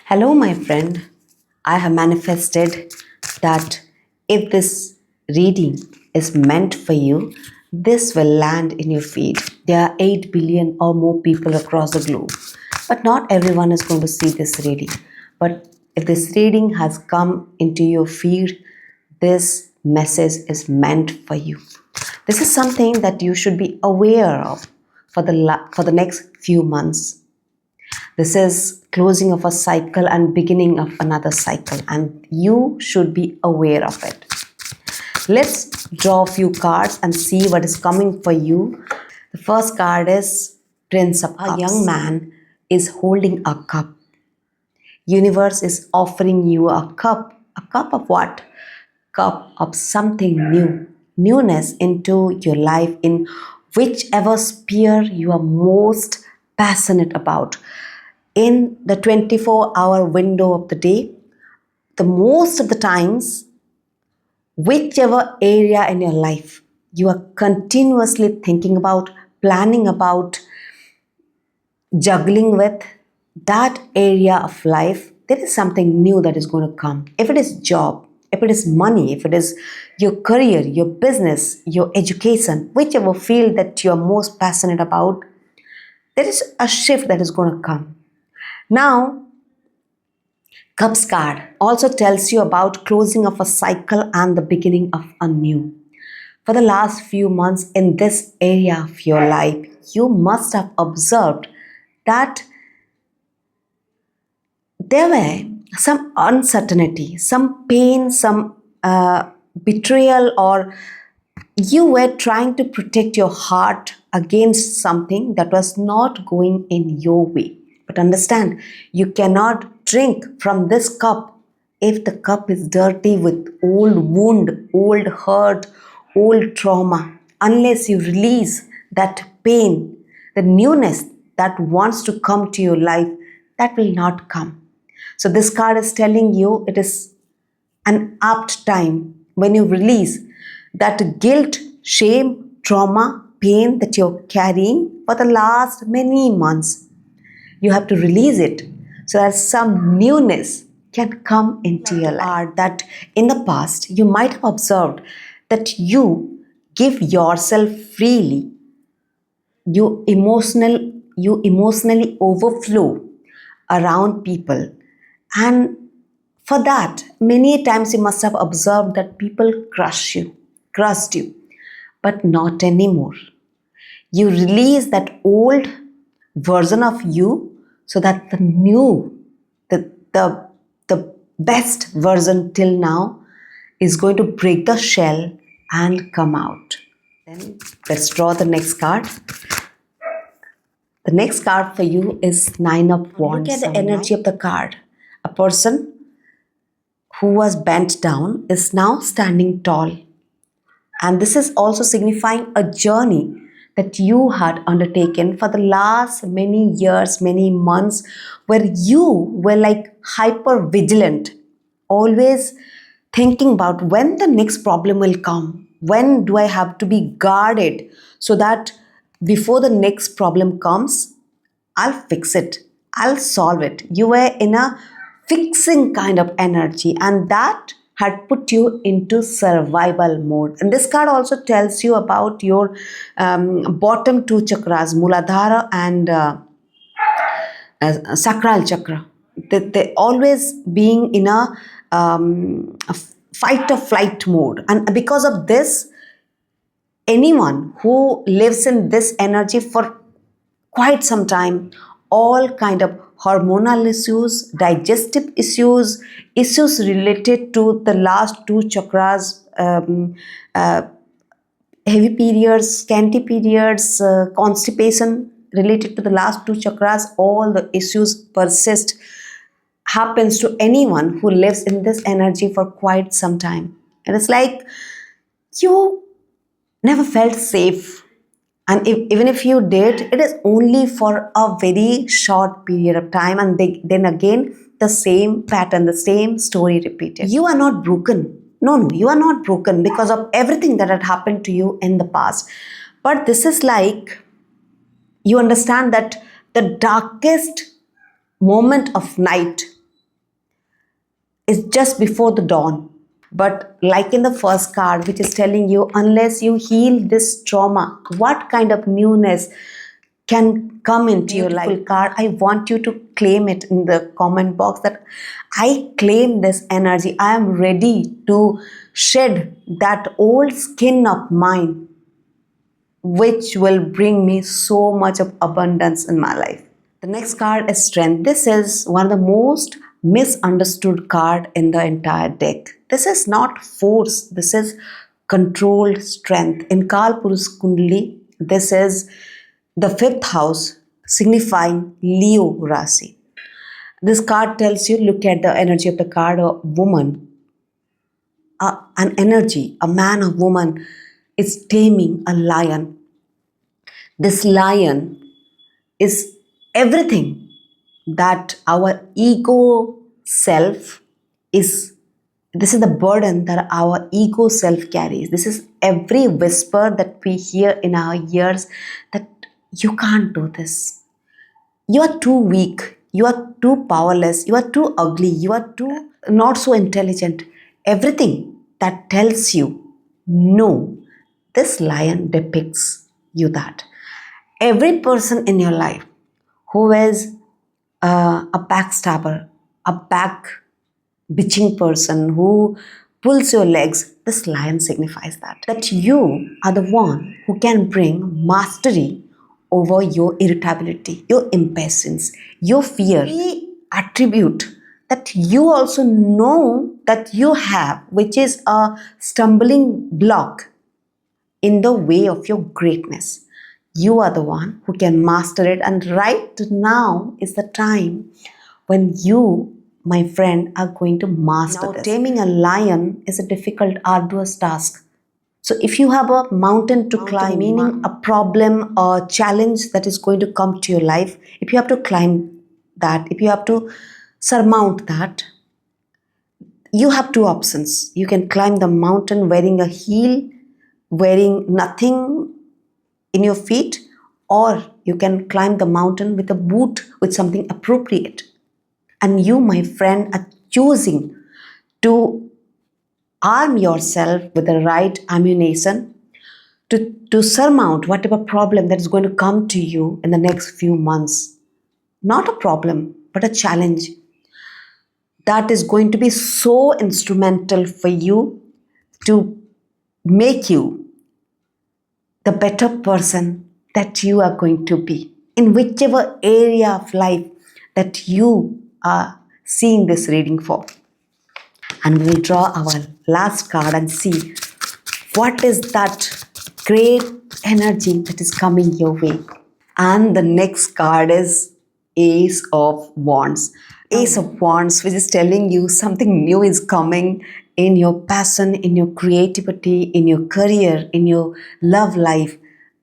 Hello, my friend. I have manifested that if this reading is meant for you, this will land in your feed. There are 8 billion or more people across the globe, but not everyone is going to see this reading. But if this reading has come into your feed, this message is meant for you. This is something that you should be aware of for the next few months. This is closing of a cycle and beginning of another cycle, and you should be aware of it. Let's draw a few cards and see what is coming for you. The first card is Prince of Cups. A young man is holding a cup. Universe is offering you a cup. A cup of what? Cup of something new. Newness into your life in whichever sphere you are most passionate about. In the 24-hour window of the day, the most of the times, whichever area in your life you are continuously thinking about, planning about, juggling with, that area of life, there is something new that is going to come. If it is job, if it is money, if it is your career, your business, your education, whichever field that you are most passionate about, there is a shift that is going to come. Now, Cups card also tells you about closing of a cycle and the beginning of a new. For the last few months in this area of your life, you must have observed that there were some uncertainty, some pain, some betrayal, or you were trying to protect your heart against something that was not going in your way. But understand, you cannot drink from this cup if the cup is dirty with old wound, old hurt, old trauma. Unless you release that pain, the newness that wants to come to your life, that will not come. So this card is telling you it is an apt time when you release that guilt, shame, trauma, pain that you're carrying for the last many months. You have to release it so that some newness can come into your life. That in the past you might have observed that you give yourself freely, you emotionally overflow around people, and for that many times you must have observed that people crushed you, but not anymore. You release that old version of you so that the new, the best version till now is going to break the shell and come out. Then let's draw the next card. The next card for you is Nine of Wands. Look at the energy of the card. A person who was bent down is now standing tall. And this is also signifying a journey that you had undertaken for the last many years, many months, where you were like hyper vigilant, always thinking about when the next problem will come, when do I have to be guarded so that before the next problem comes, I'll fix it, I'll solve it. You were in a fixing kind of energy, and that had put you into survival mode. And this card also tells you about your bottom two chakras, Muladhara and Sacral chakra. They always being in a fight or flight mode. And because of this, anyone who lives in this energy for quite some time, all kind of hormonal issues, digestive issues, issues related to the last two chakras, heavy periods, scanty periods, constipation related to the last two chakras, all the issues persist, happens to anyone who lives in this energy for quite some time. And it's like you never felt safe. And even if you did, it is only for a very short period of time. And then again, the same pattern, the same story repeated. You are not broken. No, you are not broken because of everything that had happened to you in the past. But this is like, you understand that the darkest moment of night is just before the dawn. But like in the first card, which is telling you, unless you heal this trauma, what kind of newness can come into your life? Card, I want you to claim it in the comment box that I claim this energy. I am ready to shed that old skin of mine, which will bring me so much of abundance in my life. The next card is strength. This is one of the most misunderstood card in the entire deck. This is not force. This is controlled strength. In Kalpurus Kundali, this is the fifth house signifying Leo Rasi. This card tells you, look at the energy of the card, a woman, an energy, a man or woman is taming a lion. This lion is everything that our ego self is. This is the burden that our ego self carries. This is every whisper that we hear in our ears that you can't do this. You are too weak. You are too powerless. You are too ugly. You are too not so intelligent. Everything that tells you no, this lion depicts you that. Every person in your life who is a backstabber, a back bitching person who pulls your legs, this lion signifies that. That you are the one who can bring mastery over your irritability, your impatience, your fear. The attribute that you also know that you have, which is a stumbling block in the way of your greatness. You are the one who can master it, and right now is the time when you, my friend, are going to master this. Taming a lion is a difficult, arduous task. So if you have a mountain to climb, meaning a problem or challenge that is going to come to your life, if you have to climb that, if you have to surmount that, you have two options. You can climb the mountain wearing a heel, wearing nothing in your feet, or you can climb the mountain with a boot, with something appropriate. And you, my friend, are choosing to arm yourself with the right ammunition to surmount whatever problem that is going to come to you in the next few months. Not a problem, but a challenge that is going to be so instrumental for you to make you the better person that you are going to be in whichever area of life that you are seeing this reading for. And we will draw our last card and see what is that great energy that is coming your way. And the next card is Ace of Wands. Ace of Wands, which is telling you something new is coming in your passion, in your creativity, in your career, in your love life.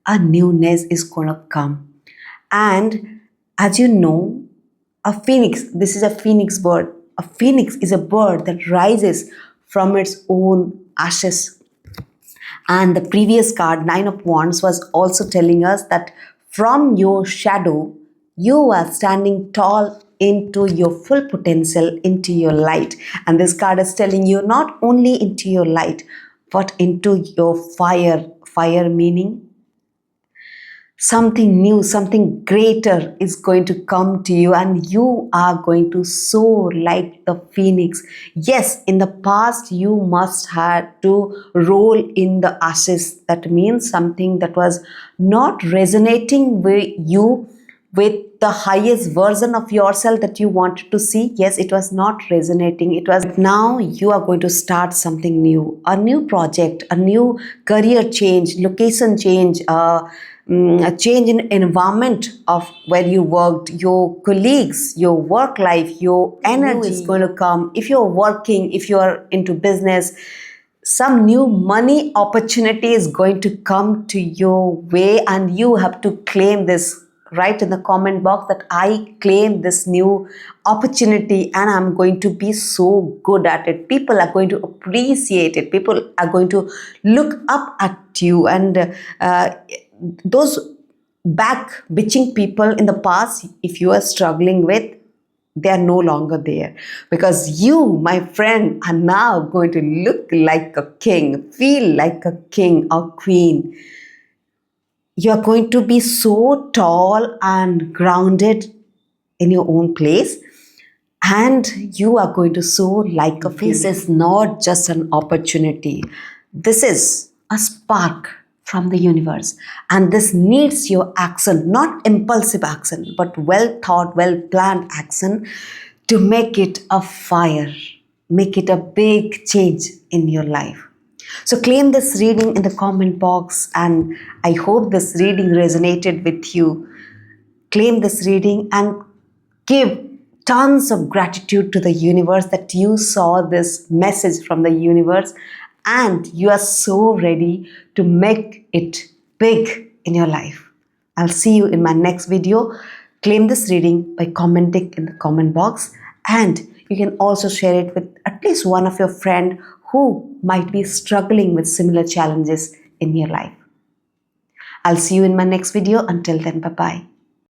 A newness is going to come. And as you know, a phoenix, this is a phoenix bird. A phoenix is a bird that rises from its own ashes. And the previous card, Nine of Wands, was also telling us that from your shadow, you are standing tall into your full potential, into your light. And this card is telling you not only into your light, but into your fire. Fire meaning something new, something greater is going to come to you, and you are going to soar like the phoenix. Yes, in the past you must have to roll in the ashes. That means something that was not resonating with you, with the highest version of yourself that you wanted to see. Yes, it was not resonating. It was, now you are going to start something new, a new project, a new career change, location change, a change in environment of where you worked, your colleagues, your work life, your energy is going to come. If you're working, if you're into business, some new money opportunity is going to come to your way, and you have to claim this. Write in the comment box that I claim this new opportunity and I'm going to be so good at it. People are going to appreciate it. People are going to look up at you, and those back bitching people in the past, if you are struggling with, They are no longer there, because you, my friend, are now going to look like a king, feel like a king or queen. You are going to be so tall and grounded in your own place, and you are going to soar like a phoenix. This is not just an opportunity. This is a spark from the universe, and this needs your action, not impulsive action, but well thought, well planned action to make it a fire, make it a big change in your life. So claim this reading in the comment box, and I hope this reading resonated with you. Claim this reading and give tons of gratitude to the universe that you saw this message from the universe and you are so ready to make it big in your life. I'll see you in my next video. Claim this reading by commenting in the comment box, and you can also share it with at least one of your friends who might be struggling with similar challenges in your life. I'll see you in my next video. Until then, bye-bye.